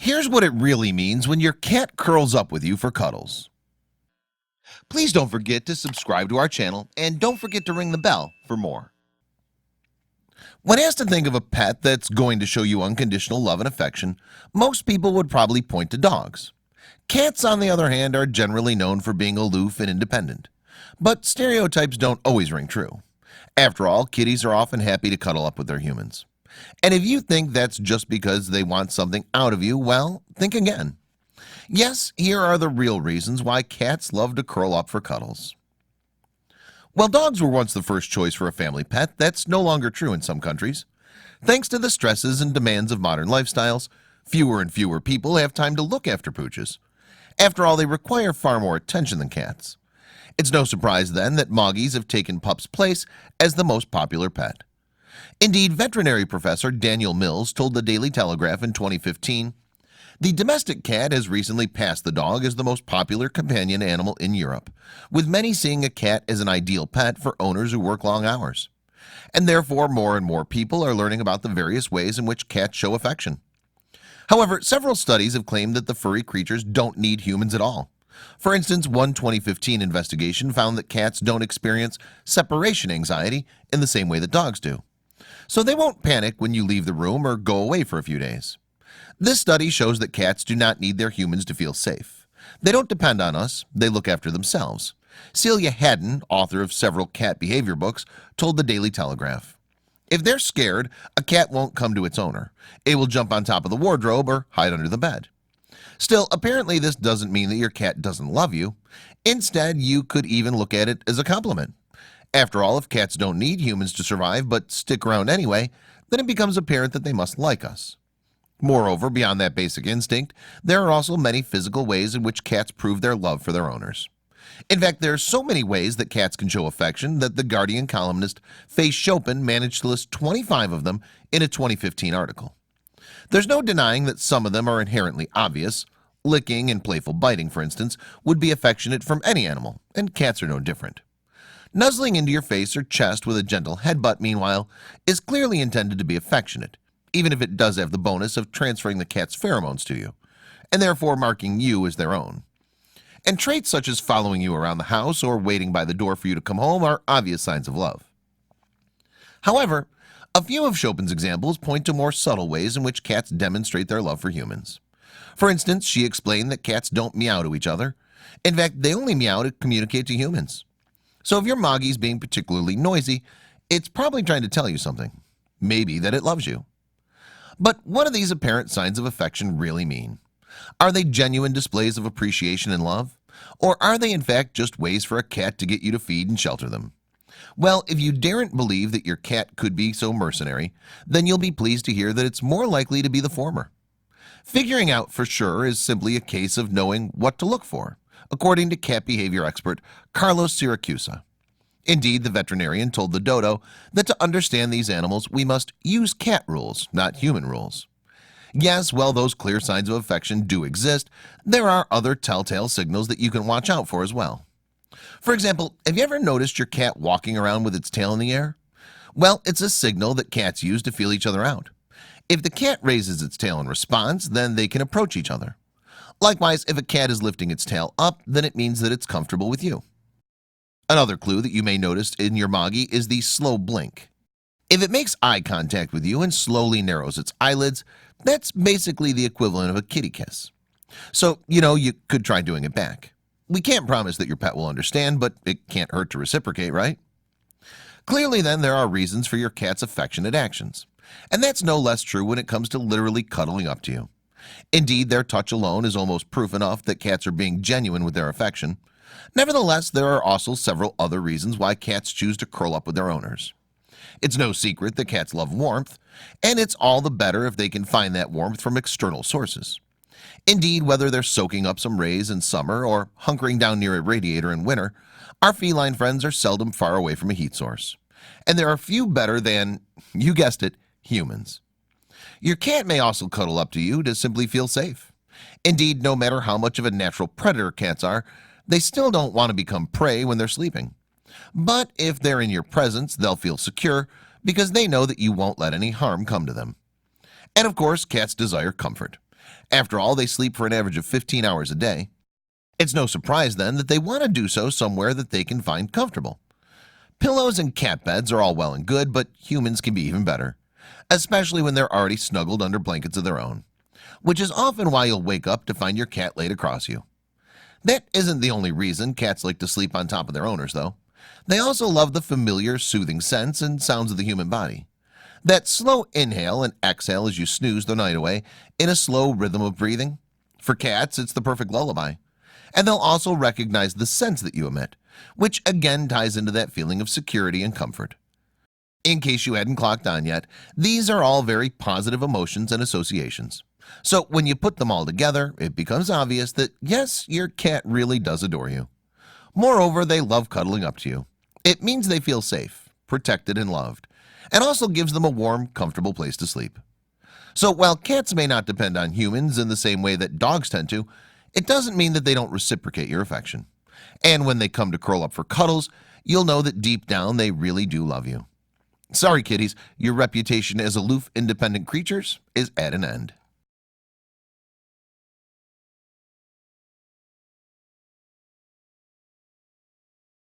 Here's what it really means when your cat curls up with you for cuddles. Please don't forget to subscribe to our channel and don't forget to ring the bell for more. When asked to think of a pet that's going to show you unconditional love and affection, most people would probably point to dogs. Cats, on the other hand, are generally known for being aloof and independent. But stereotypes don't always ring true. After all, kitties are often happy to cuddle up with their humans. And if you think that's just because they want something out of you, well, think again. Yes, here are the real reasons why cats love to curl up for cuddles. While dogs were once the first choice for a family pet, that's no longer true in some countries. Thanks to the stresses and demands of modern lifestyles, fewer and fewer people have time to look after pooches. After all, they require far more attention than cats. It's no surprise then that moggies have taken pups' place as the most popular pet. Indeed, veterinary professor Daniel Mills told the Daily Telegraph in 2015, "The domestic cat has recently passed the dog as the most popular companion animal in Europe, with many seeing a cat as an ideal pet for owners who work long hours. And therefore, more and more people are learning about the various ways in which cats show affection." However, several studies have claimed that the furry creatures don't need humans at all. For instance, one 2015 investigation found that cats don't experience separation anxiety in the same way that dogs do. So they won't panic when you leave the room or go away for a few days. This study shows that cats do not need their humans to feel safe. They don't depend on us, they look after themselves. Celia Haddon, author of several cat behavior books, told the Daily Telegraph, "If they're scared, a cat won't come to its owner. It will jump on top of the wardrobe or hide under the bed." Still, apparently this doesn't mean that your cat doesn't love you. Instead, you could even look at it as a compliment. After all, if cats don't need humans to survive but stick around anyway, then it becomes apparent that they must like us. Moreover, beyond that basic instinct, there are also many physical ways in which cats prove their love for their owners. In fact, there are so many ways that cats can show affection that the Guardian columnist Faye Chopin managed to list 25 of them in a 2015 article. There's no denying that some of them are inherently obvious. Licking and playful biting, for instance, would be affectionate from any animal, and cats are no different. Nuzzling into your face or chest with a gentle headbutt, meanwhile, is clearly intended to be affectionate, even if it does have the bonus of transferring the cat's pheromones to you, and therefore marking you as their own. And traits such as following you around the house or waiting by the door for you to come home are obvious signs of love. However, a few of Chopin's examples point to more subtle ways in which cats demonstrate their love for humans. For instance, she explained that cats don't meow to each other. In fact, they only meow to communicate to humans. So if your moggie's being particularly noisy, it's probably trying to tell you something. Maybe that it loves you. But what do these apparent signs of affection really mean? Are they genuine displays of appreciation and love? Or are they in fact just ways for a cat to get you to feed and shelter them? Well, if you daren't believe that your cat could be so mercenary, then you'll be pleased to hear that it's more likely to be the former. Figuring out for sure is simply a case of knowing what to look for, according to cat behavior expert Carlos Siracusa. Indeed, the veterinarian told the dodo that to understand these animals, we must use cat rules, not human rules. Yes, while those clear signs of affection do exist, there are other telltale signals that you can watch out for as well. For example, have you ever noticed your cat walking around with its tail in the air? Well, it's a signal that cats use to feel each other out. If the cat raises its tail in response, then they can approach each other. Likewise, if a cat is lifting its tail up, then it means that it's comfortable with you. Another clue that you may notice in your moggie is the slow blink. If it makes eye contact with you and slowly narrows its eyelids, that's basically the equivalent of a kitty kiss. So, you could try doing it back. We can't promise that your pet will understand, but it can't hurt to reciprocate, right? Clearly, then, there are reasons for your cat's affectionate actions. And that's no less true when it comes to literally cuddling up to you. Indeed, their touch alone is almost proof enough that cats are being genuine with their affection. Nevertheless, there are also several other reasons why cats choose to curl up with their owners. It's no secret that cats love warmth, and it's all the better if they can find that warmth from external sources. Indeed, whether they're soaking up some rays in summer or hunkering down near a radiator in winter, our feline friends are seldom far away from a heat source. And there are few better than, you guessed it, humans. Your cat may also cuddle up to you to simply feel safe. Indeed, no matter how much of a natural predator cats are, they still don't want to become prey when they're sleeping. But if they're in your presence, they'll feel secure because they know that you won't let any harm come to them. And of course, cats desire comfort. After all, they sleep for an average of 15 hours a day. It's no surprise then that they want to do so somewhere that they can find comfortable. Pillows and cat beds are all well and good, but humans can be even better, especially when they're already snuggled under blankets of their own, which is often why you'll wake up to find your cat laid across you. That isn't the only reason cats like to sleep on top of their owners, though. They also love the familiar, soothing scents and sounds of the human body. That slow inhale and exhale as you snooze the night away in a slow rhythm of breathing. For cats, it's the perfect lullaby. And they'll also recognize the scents that you emit, which again ties into that feeling of security and comfort. In case you hadn't clocked on yet, these are all very positive emotions and associations. So when you put them all together, it becomes obvious that yes, your cat really does adore you. Moreover, they love cuddling up to you. It means they feel safe, protected, and loved, and also gives them a warm, comfortable place to sleep. So while cats may not depend on humans in the same way that dogs tend to, it doesn't mean that they don't reciprocate your affection. And when they come to curl up for cuddles, you'll know that deep down they really do love you. Sorry, kitties, your reputation as aloof, independent creatures is at an end.